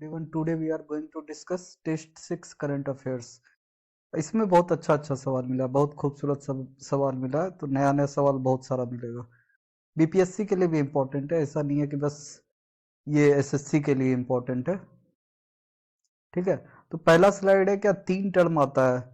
Everyone, today we are going to discuss test 6 current affairs. इसमें बहुत अच्छा अच्छा सवाल मिला, बहुत खूबसूरत सवाल मिला है, तो नया नया सवाल बहुत सारा मिलेगा। बीपीएससी के लिए भी इम्पोर्टेंट है, ऐसा नहीं है कि बस ये एसएससी के लिए इम्पोर्टेंट है। ठीक है, तो पहला स्लाइड है क्या, 3 टर्म आता है।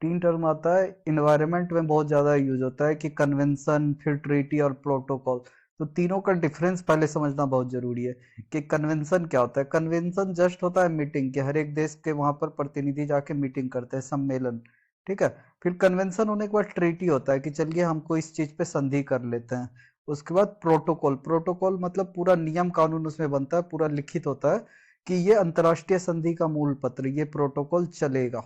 3 टर्म आता है, इन्वायरमेंट में बहुत ज्यादा यूज होता है कि कन्वेंशन, फिर ट्रीटी और प्रोटोकॉल। तो तीनों का डिफरेंस पहले समझना बहुत जरूरी है कि कन्वेंशन क्या होता है। कन्वेंशन जस्ट होता है मीटिंग, कि हर एक देश के वहां पर प्रतिनिधि जाके मीटिंग करते हैं, सम्मेलन। ठीक है, फिर कन्वेंशन होने के बाद ट्रीटी होता है कि चलिए हमको इस चीज पे संधि कर लेते हैं। उसके बाद प्रोटोकॉल, प्रोटोकॉल मतलब पूरा नियम कानून उसमें बनता है, पूरा लिखित होता है कि ये अंतरराष्ट्रीय संधि का मूल पत्र, ये प्रोटोकॉल चलेगा।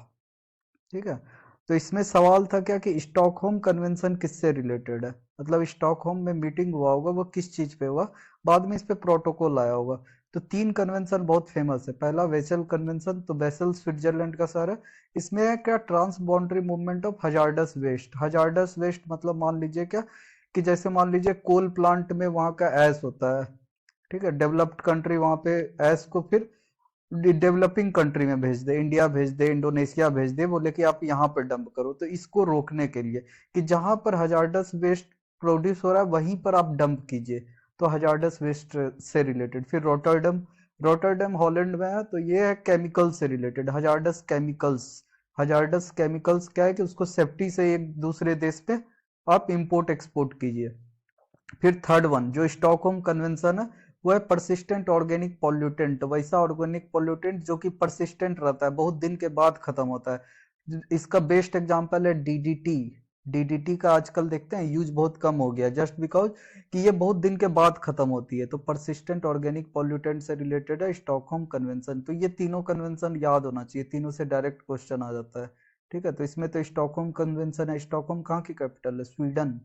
ठीक है, तो इसमें सवाल था क्या कि स्टॉकहोम कन्वेंशन किससे रिलेटेड है, मतलब स्टॉकहोम में मीटिंग हुआ होगा वो किस चीज पे हुआ, बाद में इस पे प्रोटोकॉल आया होगा। तो 3 कन्वेंशन बहुत फेमस है। पहला वेसल कन्वेंशन, तो वेसल स्विट्जरलैंड का शहर है। इसमें है क्या, transboundary movement of hazardous waste. Hazardous waste मतलब मान लीजिए क्या कि जैसे मान लीजिए कोल प्लांट में वहां का ऐश होता है। ठीक है, डेवलप्ड कंट्री वहां पे ऐश को फिर डेवलपिंग कंट्री में भेज दे, इंडिया भेज दे, इंडोनेशिया भेज दे, बोले कि आप यहाँ पर डंप करो। तो इसको रोकने के लिए कि जहां पर हजार्डस वेस्ट प्रोड्यूस हो रहा है वहीं पर आप डंप कीजिए, तो हजार्डस वेस्ट से रिलेटेड। फिर रोटरडम, रोटरडम हॉलैंड में है, तो ये है केमिकल से related, hazardous chemicals. Hazardous chemicals क्या है कि उसको सेफ्टी से एक दूसरे देश पे आप इंपोर्ट एक्सपोर्ट कीजिए। फिर थर्ड वन जो स्टॉकहोम कन्वेंशन है, वो है परसिस्टेंट ऑर्गेनिक पॉल्यूटेंट, वैसा ऑर्गेनिक पॉल्यूटेंट जो कि परसिस्टेंट रहता है, बहुत दिन के बाद खत्म होता है। इसका बेस्ट एग्जांपल है डीडीटी। डीडीटी का आजकल देखते हैं यूज बहुत कम हो गया, जस्ट बिकॉज कि ये बहुत दिन के बाद खत्म होती है। तो परसिस्टेंट ऑर्गेनिक पॉल्यूटेंट से रिलेटेड है स्टॉकहोम कन्वेंशन। तो ये तीनों कन्वेंशन याद होना चाहिए, तीनों से डायरेक्ट क्वेश्चन आ जाता है। ठीक है, तो इसमें तो स्टॉकहोम कन्वेंशन है। स्टॉकहोम कहाँ की कैपिटल है, स्वीडन।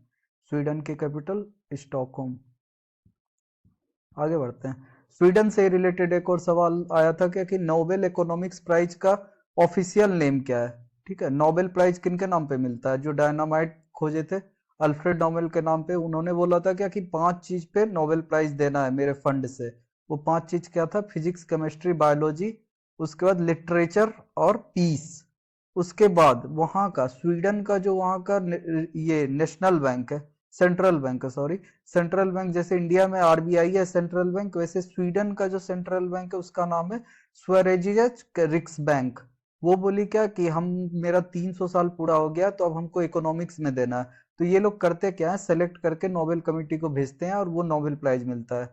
स्वीडन की कैपिटल स्टॉकहोम। आगे बढ़ते हैं। स्वीडन से रिलेटेड एक और सवाल आया था क्या कि नोबेल इकोनॉमिक्स प्राइज का ऑफिशियल नेम क्या है। ठीक है, नोबेल प्राइज किनके नाम पे मिलता है, जो डायनामाइट खोजे थे अल्फ्रेड नोबेल के नाम पे। उन्होंने बोला था क्या कि 5 चीज पे नोबेल प्राइज देना है मेरे फंड से। वो 5 चीज क्या था, फिजिक्स, केमिस्ट्री, बायोलॉजी, उसके बाद लिटरेचर और पीस। उसके बाद वहां का स्वीडन का जो वहां का ये नेशनल बैंक है, सेंट्रल बैंक है सॉरी, सेंट्रल बैंक, जैसे इंडिया में आरबीआई है सेंट्रल बैंक, वैसे स्वीडन का जो सेंट्रल बैंक है उसका नाम है स्वरेजियस रिक्स बैंक। वो बोली क्या कि हम, मेरा 300 साल पूरा हो गया तो अब हमको इकोनॉमिक्स में देना है। तो ये लोग करते क्या है, सेलेक्ट करके नोबेल कमिटी को भेजते हैं और वो नोबेल प्राइज मिलता है।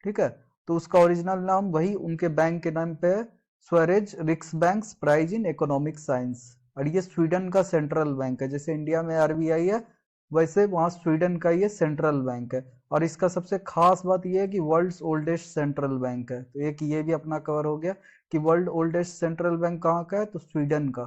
ठीक है, तो उसका ओरिजिनल नाम वही उनके बैंक के नाम पे है, Sveriges Riksbank prize in economic science. और ये स्वीडन का सेंट्रल बैंक है, जैसे इंडिया में आरबीआई है वैसे वहां स्वीडन का ये सेंट्रल बैंक है। और इसका सबसे खास बात यह है कि वर्ल्ड्स ओल्डेस्ट सेंट्रल बैंक है। तो एक ये भी अपना कवर हो गया कि वर्ल्ड ओल्डेस्ट सेंट्रल बैंक कहाँ का है, तो स्वीडन का।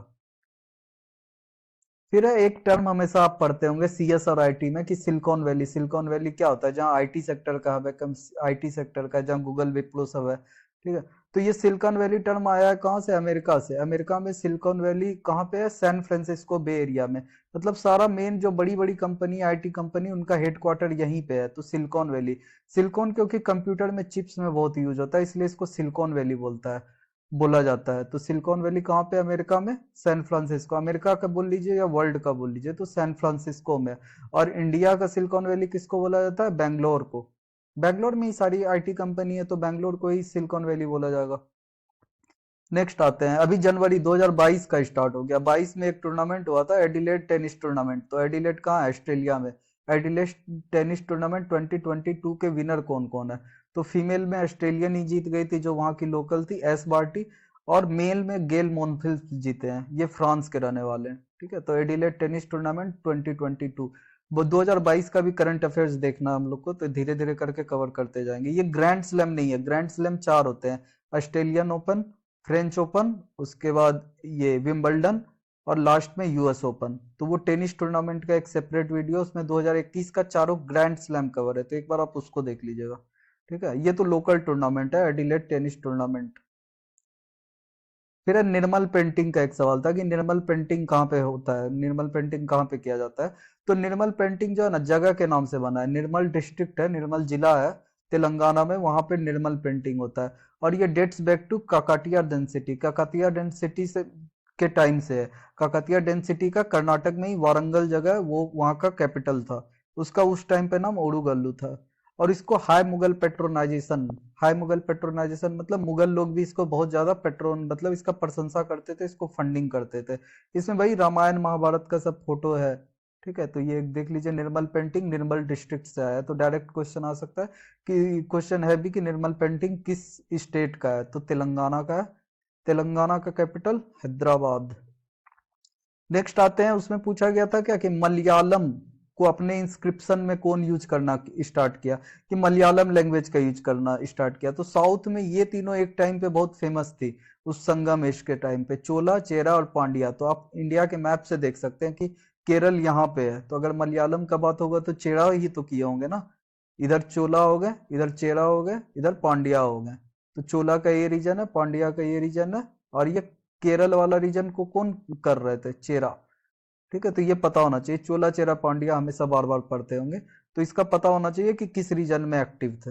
फिर है एक टर्म हमेशा आप पढ़ते होंगे सीएस और आईटी में कि सिलिकॉन वैली। सिलिकॉन वैली क्या होता है, जहाँ आईटी सेक्टर का हब है, आईटी सेक्टर का, जहाँ गूगल विप्रो सब है। ठीक है, तो ये सिलिकॉन वैली टर्म आया है कहाँ से, अमेरिका से। अमेरिका में सिलिकॉन वैली कहाँ पे है, सैन फ्रांसिस्को बे एरिया में। मतलब सारा मेन जो बड़ी बड़ी कंपनी, आईटी कंपनी, उनका हेडक्वार्टर यहीं पे है, तो सिलिकॉन वैली। सिलिकॉन क्योंकि कंप्यूटर में चिप्स में बहुत यूज होता है, इसलिए इसको सिलिकॉन वैली बोला जाता है। तो सिलिकॉन वैली कहाँ पे, अमेरिका में, सैन फ्रांसिस्को। अमेरिका का बोल लीजिए या वर्ल्ड का बोल लीजिए, तो सैन फ्रांसिस्को में। और इंडिया का सिलिकॉन वैली किसको बोला जाता है, बैंगलोर को। बैंगलोर में ही सारी आईटी कंपनी है, तो बैंगलोर को ही सिलिकॉन वैली बोला जाएगा। नेक्स्ट आते हैं, अभी जनवरी 2022 का स्टार्ट हो गया। 22 में एक टूर्नामेंट हुआ था, एडिलेड टेनिस टूर्नामेंट। तो एडिलेड कहाँ है, ऑस्ट्रेलिया में। एडिलेड टेनिस टूर्नामेंट 2022 के विनर कौन कौन है। तो फीमेल में ऑस्ट्रेलियन ही जीत गई थी, जो वहां की लोकल थी, एस बार्टी। और मेल में गेल मोनफिल्स जीते हैं, ये फ्रांस के रहने वाले हैं। ठीक है, तो एडिलेड टेनिस टूर्नामेंट 2022। वो 2022 का भी करंट अफेयर्स देखना हम लोग को, तो धीरे धीरे करके कवर करते जाएंगे। ये ग्रैंड स्लैम नहीं है, ग्रैंड स्लैम 4 होते हैं, ऑस्ट्रेलियन ओपन, फ्रेंच ओपन, उसके बाद ये विंबलडन, और लास्ट में यूएस ओपन। तो वो टेनिस टूर्नामेंट का एक सेपरेट वीडियो, उसमें 2021 का चारों ग्रैंड स्लैम कवर है, तो एक बार आप उसको देख लीजिएगा। ठीक है, ये तो लोकल टूर्नामेंट है, एडिलेड टेनिस टूर्नामेंट। फिर है निर्मल पेंटिंग का एक सवाल था कि निर्मल पेंटिंग कहाँ पे होता है, निर्मल पेंटिंग कहाँ पे किया जाता है। तो निर्मल पेंटिंग जो है ना, जगह के नाम से बना है। निर्मल डिस्ट्रिक्ट है, निर्मल जिला है, तेलंगाना में, वहां पे निर्मल पेंटिंग होता है। और ये dates back to Kakatiya dynasty, Kakatiya dynasty से के टाइम से है। काकातिया डेंसिटी का कर्नाटक में ही वारंगल जगह है, वो वहां का कैपिटल था। उसका उस टाइम पे नाम ओडुगल्लू था। और इसको high Mughal patronisation, high Mughal patronisation मतलब मुगल लोग भी इसको बहुत ज्यादा पेट्रोन मतलब इसका प्रशंसा करते थे, इसको फंडिंग करते थे। इसमें भाई रामायण महाभारत का सब फोटो है। ठीक है, तो ये देख लीजिए, निर्मल पेंटिंग निर्मल डिस्ट्रिक्ट से आया है। तो डायरेक्ट क्वेश्चन आ सकता है कि क्वेश्चन है भी कि निर्मल पेंटिंग किस स्टेट का है, तो तेलंगाना का है। तेलंगाना का कैपिटल हैदराबाद। नेक्स्ट आते हैं, उसमें पूछा गया था क्या कि मलयालम को अपने इंस्क्रिप्शन में कौन यूज करना स्टार्ट किया, कि मलयालम लैंग्वेज का यूज करना स्टार्ट किया। तो साउथ में ये तीनों एक टाइम पे बहुत फेमस थी, उस संगमेश के टाइम पे, चोला, चेरा और पांड्या। तो आप इंडिया के मैप से देख सकते हैं कि केरल यहाँ पे है, तो अगर मलयालम का बात होगा तो चेरा ही तो किए होंगे ना। इधर चोला हो गए, इधर चेरा हो गए, इधर पांड्या हो गए। तो चोला का ये रीजन है, पांड्या का ये रीजन है, और ये केरल वाला रीजन को कौन कर रहे थे, चेरा। ठीक है, तो ये पता होना चाहिए, चोला चेरा पांड्या हमेशा बार बार पढ़ते होंगे, तो इसका पता होना चाहिए कि किस रीजन में एक्टिव थे।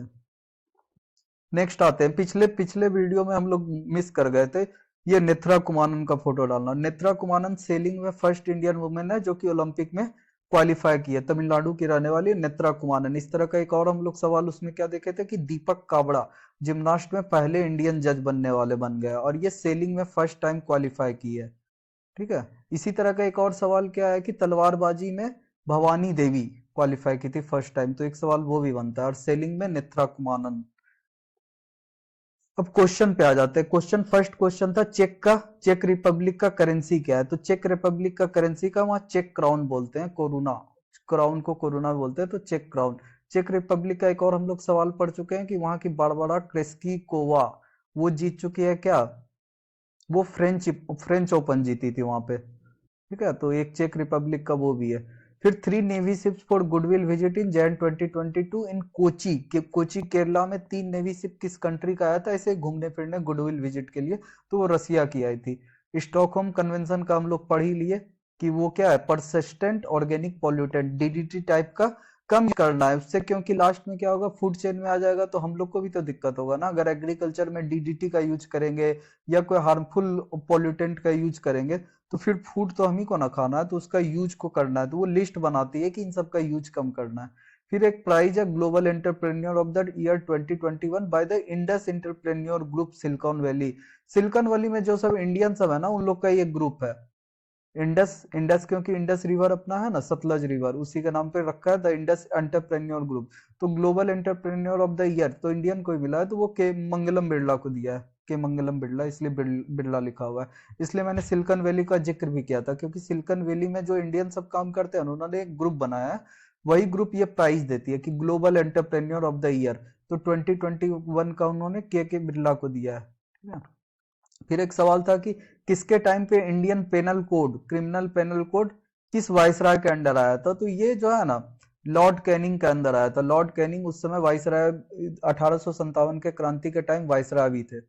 नेक्स्ट आते हैं, पिछले पिछले वीडियो में हम लोग मिस कर गए थे, ये नेत्रा कुमानन का फोटो डालना। नेत्रा कुमानन सेलिंग में फर्स्ट इंडियन वुमेन है जो कि ओलंपिक में क्वालिफाई की है, तमिलनाडु की रहने वाली नेत्रा कुमानन। इस तरह का एक और हम लोग सवाल उसमें क्या देखे थे कि दीपक काबड़ा जिम्नास्ट में पहले इंडियन जज बनने वाले बन गए, और ये सेलिंग में फर्स्ट टाइम क्वालिफाई की है। ठीक है, इसी तरह का एक और सवाल क्या है कि तलवारबाजी में भवानी देवी क्वालिफाई की थी फर्स्ट टाइम, तो एक सवाल वो भी बनता है, और सेलिंग में नेत्रा कुमानन। अब क्वेश्चन पे आ जाते हैं। क्वेश्चन, फर्स्ट क्वेश्चन था चेक का, चेक रिपब्लिक का करेंसी क्या है, तो चेक रिपब्लिक का करेंसी का वहां चेक क्राउन बोलते हैं, कोरोना, क्राउन को कोरोना बोलते हैं, तो चेक क्राउन। चेक रिपब्लिक का एक और हम लोग सवाल पढ़ चुके हैं कि वहां की बारबारा क्रेस्की वो जीत चुकी है क्या, वो फ्रेंच फ्रेंच ओपन जीती थी वहां पे। ठीक है, तो एक चेक रिपब्लिक का वो भी है। फिर 3 navy ships for goodwill visit in Jain 2022 इन कोची, के कोची केरला में 3 नेवी शिप किस कंट्री का आया था ऐसे घूमने फिरने गुडविल विजिट के लिए, तो वो रसिया की आई थी। स्टॉकहोम कन्वेंशन का हम लोग पढ़ ही लिए कि वो क्या है, persistent organic pollutant, DDT type का कम करना है उससे, क्योंकि लास्ट में क्या होगा, फूड चेन में आ जाएगा तो हम लोग को भी तो दिक्कत होगा ना, अगर एग्रीकल्चर में डीडीटी का यूज करेंगे या कोई हार्मफुल पॉल्यूटेंट का यूज करेंगे, तो फिर फूड तो हम ही को ना खाना है, तो उसका यूज को करना है, तो वो लिस्ट बनाती है कि इन सब का यूज कम करना है। फिर एक प्राइज है global entrepreneur of the year 2021 by the Indus entrepreneur group silicon valley. Silicon valley में जो सब इंडियन सब है ना, उन लोग का ये ग्रुप है। इंडस, इंडस क्योंकि इंडस रिवर अपना है ना, सतलज रिवर, उसी के नाम पे रखा है द इंडस एंटरप्रेन्योर ग्रुप। तो global entrepreneur of the year तो इंडियन को ही मिला है, तो वो के मंगलम बिरला को दिया है, के मंगलम बिरला, इसलिए बिरला लिखा हुआ है। इसलिए मैंने सिलिकॉन वैली का जिक्र भी किया था, क्योंकि सिलिकॉन वैली में जो इंडियन सब काम करते हैं उन्होंने एक ग्रुप बनाया है, वही ग्रुप ये प्राइज देती है कि global entrepreneur of the year. तो 2021 का उन्होंने के बिरला को दिया है। ठीक है, फिर एक सवाल था कि किसके टाइम पे Indian penal code, criminal penal code किस वायसराय के अंडर आया था, तो ये जो है ना लॉर्ड कैनिंग के अंदर आया था। लॉर्ड कैनिंग उस समय वायसराय, 1857 के क्रांति के टाइम वायसराय भी थे।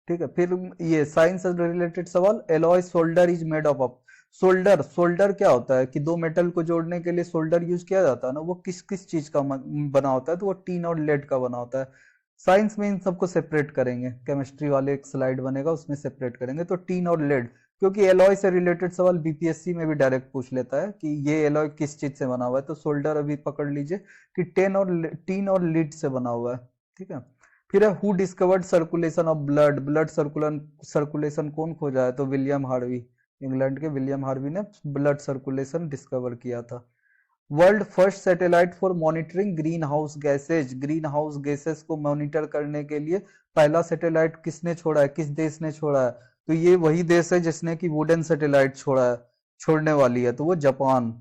ठीक है, फिर ये साइंस से रिलेटेड सवाल, alloy solder is made of. Solder, solder क्या होता है कि दो मेटल को जोड़ने के लिए सोल्डर यूज किया जाता है ना, वो किस किस चीज का बना होता है, तो वो टीन और लेड का बना होता है। साइंस में इन सबको सेपरेट करेंगे, केमिस्ट्री वाले एक स्लाइड बनेगा उसमें सेपरेट करेंगे, तो टीन और लेड, क्योंकि एलॉय से रिलेटेड सवाल बीपीएससी में भी डायरेक्ट पूछ लेता है कि ये एलॉय किस चीज से बना हुआ है, तो सोल्डर अभी पकड़ लीजिए कि टीन और लीड से बना हुआ है। ठीक है, फिर है who discovered circulation of blood, blood circulation कौन खोजा है, तो विलियम हार्वी, इंग्लैंड के विलियम हार्वी ने ब्लड सर्कुलेशन डिस्कवर किया था। World first satellite for monitoring green house gases, green house gases को मॉनिटर करने के लिए पहला सैटेलाइट किसने छोड़ा है, किस देश ने छोड़ा है, तो ये वही देश है जिसने की वुडन सैटेलाइट छोड़ा है, छोड़ने वाली है, तो वो जापान।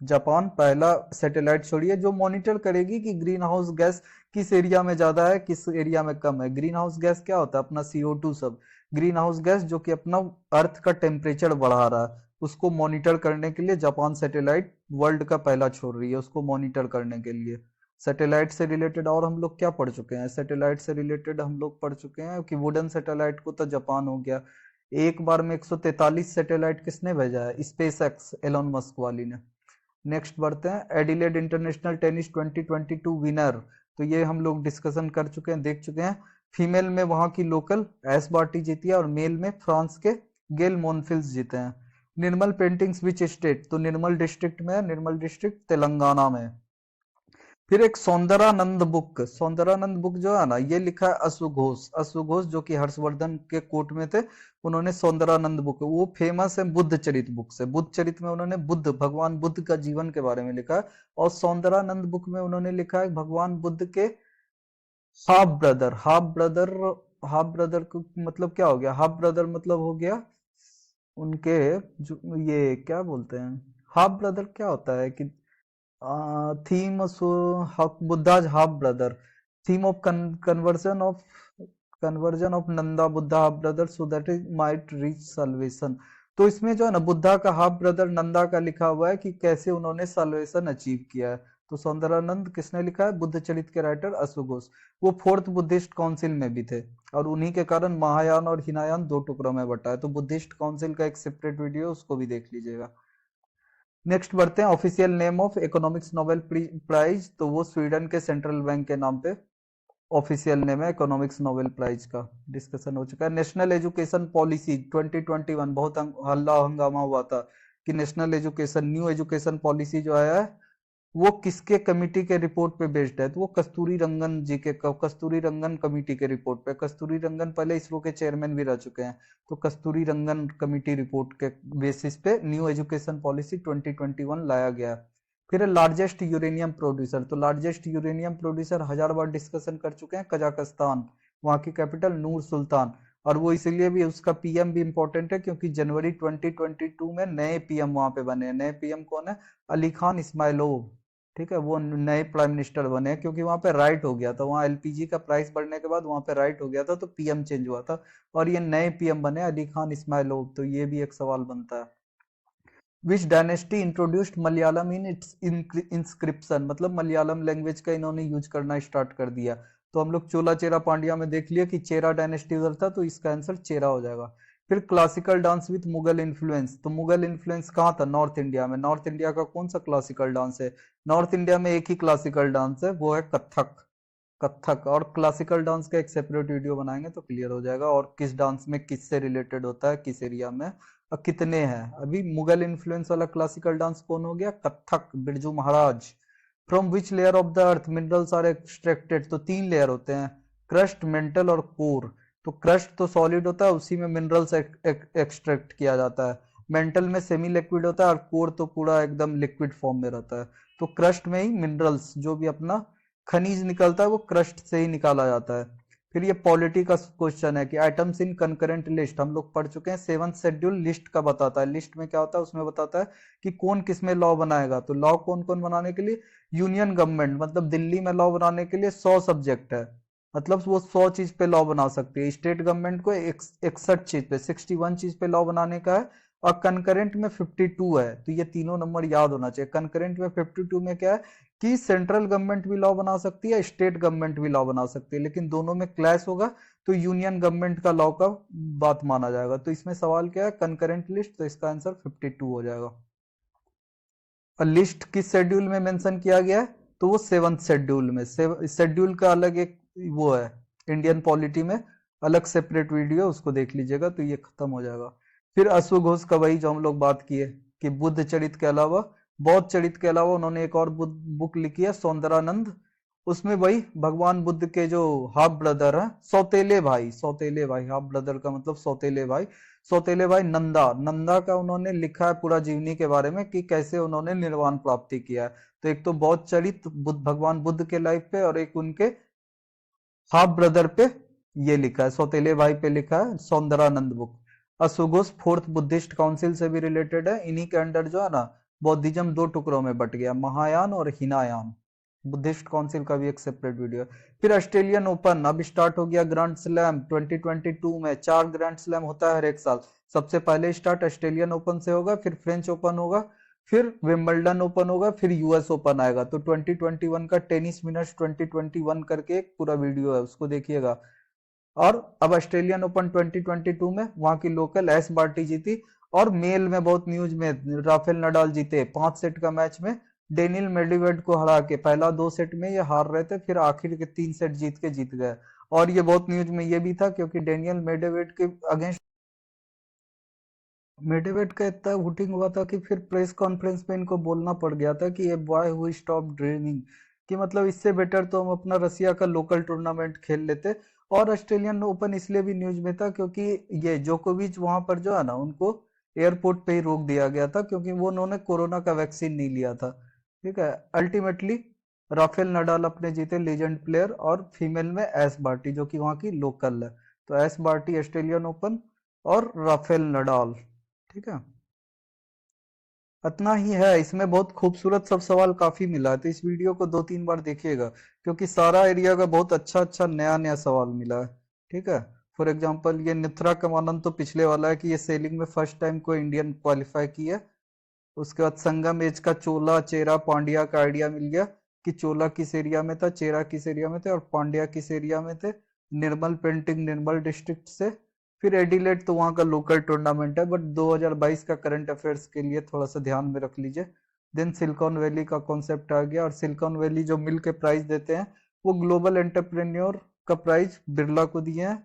जापान पहला सैटेलाइट छोड़ी है जो मॉनिटर करेगी कि ग्रीन हाउस गैस किस एरिया में ज्यादा है, किस एरिया में कम है। ग्रीन हाउस गैस क्या होता है, अपना CO2 सब, ग्रीन हाउस गैस जो कि अपना अर्थ का टेम्परेचर बढ़ा रहा है, उसको मॉनिटर करने के लिए जापान सैटेलाइट वर्ल्ड का पहला छोड़ रही है, उसको मॉनिटर करने के लिए। सैटेलाइट से रिलेटेड और हम लोग क्या पढ़ चुके हैं, सैटेलाइट से रिलेटेड हम लोग पढ़ चुके हैं कि वुडन सैटेलाइट को तो जापान हो गया। एक बार में 143 सैटेलाइट किसने भेजा है, स्पेस एक्स, एलोन मस्क वाली ने। नेक्स्ट बढ़ते हैं, एडिलेड इंटरनेशनल टेनिस 2022 विनर तो ये हम लोग डिस्कशन कर चुके हैं, देख चुके हैं। फीमेल में वहां की लोकल एस बार्टी जीती है और मेल में फ्रांस के गेल मोनफिल्स जीते हैं। निर्मल पेंटिंग्स विच स्टेट, तो निर्मल डिस्ट्रिक्ट में है, निर्मल डिस्ट्रिक्ट तेलंगाना में है। फिर एक सौंदरानंद बुक, सौंदरानंद बुक जो है ना, ये लिखा है अश्वघोष, अश्वघोष जो कि हर्षवर्धन के कोर्ट में थे, उन्होंने सौंदरानंद बुक, वो फेमस है बुद्ध चरित बुक से। बुद्ध चरित में उन्होंने बुद्ध, भगवान बुद्ध का जीवन के बारे में लिखा है। और सौंदरानंद बुक में उन्होंने लिखा है भगवान बुद्ध के half brother, half brother, half brother को मतलब क्या हो गया, हाफ ब्रदर मतलब हो गया उनके, जो ये क्या बोलते हैं, हाफ ब्रदर क्या होता है कि theme Buddha's half brother, theme of conversion of Nanda Buddha half brother so that is might reach salvation. तो इसमें जो है ना, बुद्धा का हाफ ब्रदर नंदा का लिखा हुआ है कि कैसे उन्होंने सल्वेशन अचीव किया है। तो सौंदरानंद किसने लिखा है, बुद्ध चरित के राइटर अश्वघोष। वो फोर्थ बुद्धिस्ट काउंसिल में भी थे और उन्हीं के कारण महायान और हिनायान दो टुकड़ों में बटा है। तो बुद्धिस्ट काउंसिल का एक सेपरेट वीडियो, उसको भी देख लीजिएगा। नेक्स्ट बढ़ते हैं, official name of economics Nobel prize, तो वो स्वीडन के सेंट्रल बैंक के नाम पे ऑफिशियल नेम है इकोनॉमिक्स नोबेल प्राइज का, डिस्कशन हो चुका है। नेशनल एजुकेशन पॉलिसी 2021, बहुत हल्ला हंगामा हुआ था कि national education, new education policy जो आया है वो किसके कमिटी के रिपोर्ट पे बेस्ड है, तो वो कस्तूरी रंगन जी के, कस्तूरी रंगन कमिटी के रिपोर्ट पे। कस्तूरी रंगन पहले इसरो के चेयरमैन भी रह चुके हैं, तो कस्तूरी रंगन कमिटी रिपोर्ट के बेसिस पे न्यू एजुकेशन पॉलिसी 2021 लाया गया। फिर लार्जेस्ट यूरेनियम प्रोड्यूसर, तो लार्जेस्ट यूरेनियम प्रोड्यूसर 1000 बार डिस्कशन कर चुके हैं, कजाकिस्तान, वहां की कैपिटल नूर सुल्तान। और वो इसलिए भी, उसका पीएम भी इंपॉर्टेंट है क्योंकि जनवरी 2022 में नए पीएम वहां पे बने हैं। नए पीएम कौन है, अली खान इस्माइलोव, ठीक है, वो नए प्राइम मिनिस्टर बने हैं क्योंकि वहां पे राइट हो गया था, वहां एलपीजी का प्राइस बढ़ने के बाद वहां पे राइट हो गया था, तो पीएम चेंज हुआ था और ये नए पीएम बने अली खान इस्माइलोव। तो ये भी एक सवाल बनता है। विच dynasty introduced Malayalam in its inscription, मतलब मलयालम लैंग्वेज का इन्होंने यूज करना स्टार्ट कर दिया। तो हम लोग चोला चेरा पांड्या में देख लिया कि चेरा डायनेस्टी उधर था, तो इसका आंसर चेरा हो जाएगा। फिर classical dance with Mughal influence, तो मुगल इन्फ्लुएंस कहाँ था, नॉर्थ इंडिया में। नॉर्थ इंडिया का कौन सा क्लासिकल डांस है, नॉर्थ इंडिया में एक ही क्लासिकल डांस है, वो है कथक। कथक और क्लासिकल डांस का एक सेपरेट वीडियो बनाएंगे तो क्लियर हो जाएगा, और किस डांस में किससे रिलेटेड होता है, किस एरिया में और कितने हैं। अभी मुगल इन्फ्लुएंस वाला क्लासिकल डांस कौन हो गया, Kathak, Birju Maharaj. From which layer of the earth minerals are extracted, तो 3 लेयर होते हैं, क्रस्ट, मेंटल और कोर। तो क्रस्ट तो सॉलिड होता है, उसी में मिनरल्स एक्सट्रैक्ट किया जाता है। मेंटल में सेमी लिक्विड होता है और कोर तो पूरा एकदम लिक्विड फॉर्म में रहता है। तो क्रस्ट में ही मिनरल्स, जो भी अपना खनिज निकलता है वो क्रस्ट से ही निकाला जाता है। फिर ये पॉलिटी का क्वेश्चन है कि आइटम्स इन कंकरेंट लिस्ट, हम लोग पढ़ चुके हैं। 7th शेड्यूल लिस्ट का बताता है, लिस्ट में क्या होता है उसमें बताता है कि कौन किस में लॉ बनाएगा। तो लॉ कौन कौन बनाने के लिए, यूनियन गवर्नमेंट, मतलब दिल्ली में लॉ बनाने के लिए 100 सब्जेक्ट है, मतलब वो 100 चीज पे लॉ बना सकती है। स्टेट गवर्नमेंट को 61 चीज पे, 61 चीज पे लॉ बनाने का है। और कंकरेंट में 52 है, तो ये तीनों नंबर याद होना चाहिए। कंकरेंट में 52 में क्या है कि सेंट्रल गवर्नमेंट भी लॉ बना सकती है, स्टेट गवर्नमेंट भी लॉ बना सकती है, लेकिन दोनों में क्लैश होगा तो यूनियन गवर्नमेंट का लॉ का बात माना जाएगा। तो इसमें सवाल क्या है, कंकरेंट लिस्ट, तो इसका आंसर 52 हो जाएगा। और लिस्ट किस शेड्यूल में मेंशन किया गया है, तो वो 7th शेड्यूल में। शेड्यूल का अलग एक वो है, इंडियन पॉलिटी में अलग सेपरेट वीडियो, उसको देख लीजिएगा तो ये खत्म हो जाएगा। फिर अश्वघोष का वही जो हम लोग बात किए कि बुद्ध चरित के अलावा, बौद्ध चरित के अलावा उन्होंने एक और बुक लिखी है सौंदरानंद। उसमें वही भगवान बुद्ध के जो हाफ ब्रदर है, सौतेले भाई, सौतेले भाई, हाफ ब्रदर का मतलब सौतेले भाई, सौतेले भाई नंदा, नंदा का उन्होंने लिखा है पूरा जीवनी के बारे में कि कैसे उन्होंने निर्वाण प्राप्ति किया है। तो एक तो बौद्ध चरित भगवान बुद्ध के लाइफ पे, और एक उनके हाफ ब्रदर पे ये लिखा है, सौतेले भाई पे लिखा है सौंदरानंद बुक। असुगोस फोर्थ बुद्धिस्ट काउंसिल से भी रिलेटेड है। इन्हीं के अंडर जो है ना बौद्धिज्म दो टुकड़ों में बट गया, महायान और हिनायान। बुद्धिस्ट काउंसिल का भी एक सेपरेट वीडियो है। फिर ऑस्ट्रेलियन ओपन अब स्टार्ट हो गया, ग्रैंड स्लैम 2022 में 4 ग्रैंड स्लैम होता है हर एक साल। सबसे पहले स्टार्ट ऑस्ट्रेलियन ओपन से होगा, फिर फ्रेंच ओपन होगा, फिर विंबलडन ओपन होगा, फिर यूएस ओपन आएगा। तो 2021 का टेनिस मिनट्स 2021 करके एक पूरा वीडियो है, उसको देखिएगा। और अब ऑस्ट्रेलियन ओपन 2022 में वहां की लोकल एस बार्टी जीती। और मेल में बहुत न्यूज में राफेल नडाल जीते 5 सेट का मैच में डेनियल मेडवेडेव को हरा के पहला 2 सेट में ये हार रहे थे, फिर आखिर के 3 सेट जीत गए। और ये बहुत न्यूज में ये भी था क्योंकि डेनियल मेडवेडेव के अगेंस्ट मेडवेडेव का इतना वोटिंग हुआ था कि फिर प्रेस कॉन्फ्रेंस में इनको बोलना पड़ गया था कि ये बॉय हु स्टॉप ड्रीमिंग, कि मतलब इससे बेटर तो हम अपना रसिया का लोकल टूर्नामेंट खेल लेते। और ऑस्ट्रेलियन ओपन इसलिए भी न्यूज में था क्योंकि ये जोकोविच वहां पर जो है ना, उनको एयरपोर्ट पे ही रोक दिया गया था क्योंकि वो उन्होंने कोरोना का वैक्सीन नहीं लिया था। ठीक है, अल्टीमेटली राफेल नडाल अपने जीते लीजेंड प्लेयर, और फीमेल में एस बार्टी जो कि वहाँ की लोकल है। तो एस बार्टी ऑस्ट्रेलियन ओपन और राफेल नडाल। ठीक है, इतना ही है। इसमें बहुत खूबसूरत सब सवाल काफी मिला है, तो इस वीडियो को 2-3 बार देखिएगा क्योंकि सारा एरिया का बहुत अच्छा अच्छा नया नया सवाल मिला है। ठीक है, फॉर एग्जांपल ये निथ्रा कमानन तो पिछले वाला है कि ये सेलिंग में फर्स्ट टाइम कोई इंडियन क्वालिफाई किया। उसके बाद संगम एज का चोला चेरा पांड्या का आइडिया मिल गया कि चोला किस एरिया में था, चेरा किस एरिया में थे और पांड्या किस एरिया में थे। निर्मल पेंटिंग निर्मल डिस्ट्रिक्ट से। फिर एडिलेट तो वहाँ का लोकल टूर्नामेंट है, बट 2022 का करंट अफेयर्स के लिए थोड़ा सा ध्यान में रख लीजिए। देन सिलिकॉन वैली का कॉन्सेप्ट आ गया, और सिलिकॉन वैली जो मिल के प्राइज देते हैं वो ग्लोबल एंटरप्रेन्योर का प्राइज बिरला को दिए हैं।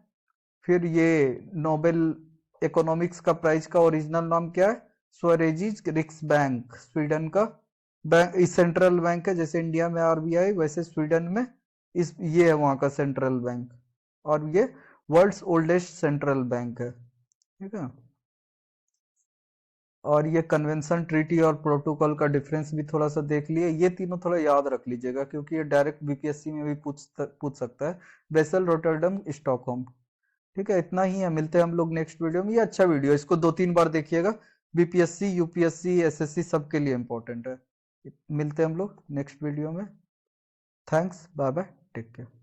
फिर ये नोबेल इकोनॉमिक्स का प्राइज का ओरिजिनल नाम क्या है? स्वरेजिज रिक्स बैंक, स्वीडन का बैंक, सेंट्रल बैंक है। जैसे इंडिया में आरबीआई, वैसे स्वीडन में इस ये है वहां का सेंट्रल बैंक, और ये वर्ल्ड्स ओल्डेस्ट सेंट्रल बैंक है। ठीक है, और ये कन्वेंशन ट्रीटी और प्रोटोकॉल का डिफरेंस भी थोड़ा सा देख लिए। ये तीनों थोड़ा याद रख लीजिएगा क्योंकि ये डायरेक्ट बीपीएससी में भी पूछ सकता है। Basel, Rotterdam, Stockholm. ठीक है, इतना ही है। मिलते हैं हम लोग नेक्स्ट वीडियो में। ये अच्छा वीडियो, इसको 2-3 बार देखिएगा। बीपीएससी यूपीएससी एसएससी सबके लिए इंपॉर्टेंट है। मिलते हैं हम लोग नेक्स्ट वीडियो में। Thanks, bye bye, take care.